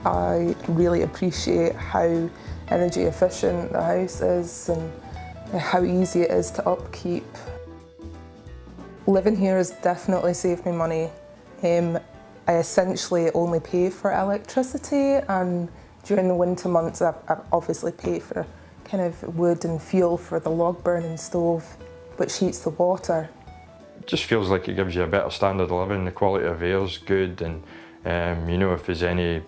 I really appreciate how energy efficient the house is and how easy it is to upkeep. Living here has definitely saved me money. I essentially only pay for electricity, and during the winter months I obviously pay for kind of wood and fuel for the log burning stove, which heats the water. It just feels like it gives you a better standard of living. The quality of air is good, and you know, if there's any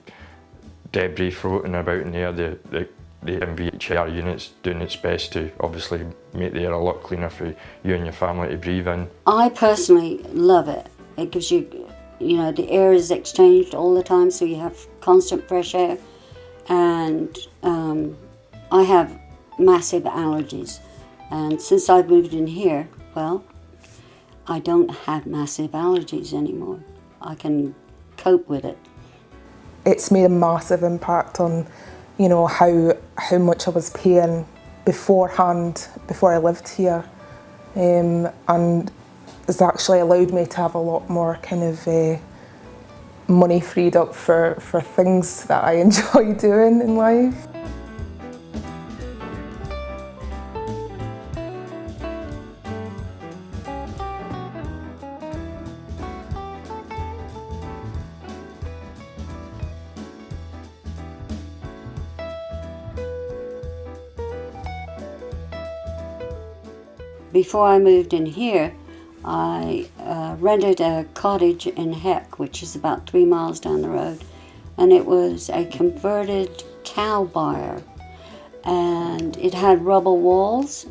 debris floating about in the air, the MVHR unit's doing its best to obviously make the air a lot cleaner for you and your family to breathe in. I personally love it. It gives you, you know, the air is exchanged all the time, so you have constant fresh air. And I have massive allergies, and since I've moved in here, well, I don't have massive allergies anymore. I can cope with it. It's made a massive impact on, you know, how much I was paying beforehand, before I lived here, and it's actually allowed me to have a lot more kind of money freed up for things that I enjoy doing in life. Before I moved in here, I rented a cottage in Heck, which is about 3 miles down the road, and it was a converted cow byre, and it had rubble walls.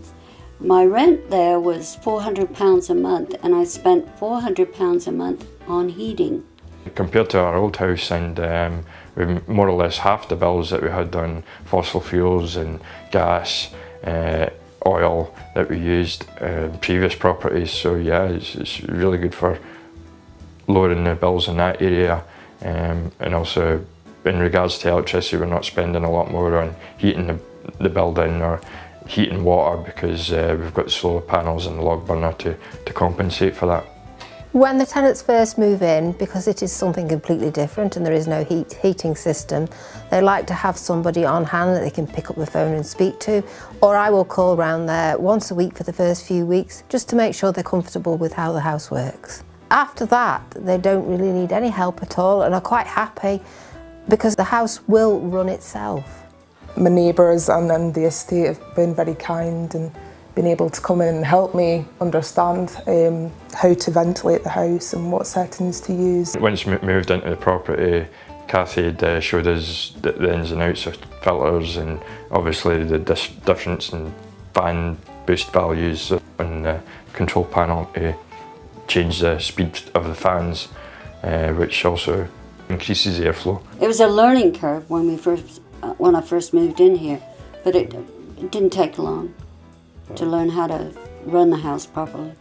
My rent there was £400 a month, and I spent £400 a month on heating. Compared to our old house, and we more or less half the bills that we had on fossil fuels and gas, oil that we used in previous properties. So yeah, it's really good for lowering the bills in that area, and also in regards to electricity, we're not spending a lot more on heating the building or heating water, because we've got solar panels and the log burner to compensate for that. When the tenants first move in, because it is something completely different and there is no heating system, they like to have somebody on hand that they can pick up the phone and speak to, or I will call round there once a week for the first few weeks just to make sure they're comfortable with how the house works. After that, they don't really need any help at all and are quite happy because the house will run itself. My neighbours and the estate have been very kind and been able to come in and help me understand how to ventilate the house and what settings to use. Once we moved into the property, Cathy had showed us the ins and outs of filters, and obviously the difference in fan boost values on the control panel to change the speed of the fans, which also increases airflow. It was a learning curve when I first moved in here, but it didn't take long to learn how to run the house properly.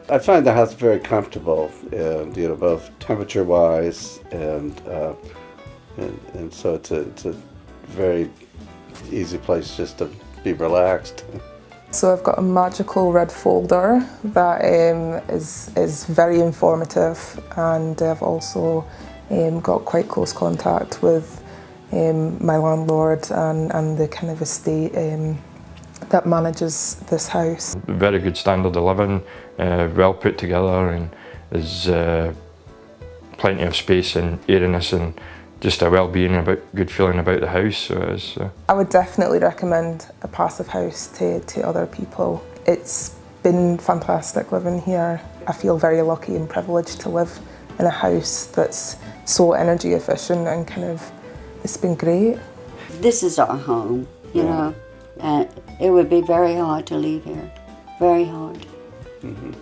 I find the house very comfortable, and you know, both temperature-wise, and so it's a very easy place just to be relaxed. So I've got a magical red folder that is very informative, and I've also got quite close contact with my landlord and the kind of estate that manages this house. Very good standard of living, well put together, and there's plenty of space and airiness and just a well-being, good feeling about the house. So it is. I would definitely recommend a Passivhaus to other people. It's been fantastic living here. I feel very lucky and privileged to live in a house that's so energy efficient, and kind of, it's been great. This is our home, you know, and it would be very hard to leave here, very hard. Mm-hmm.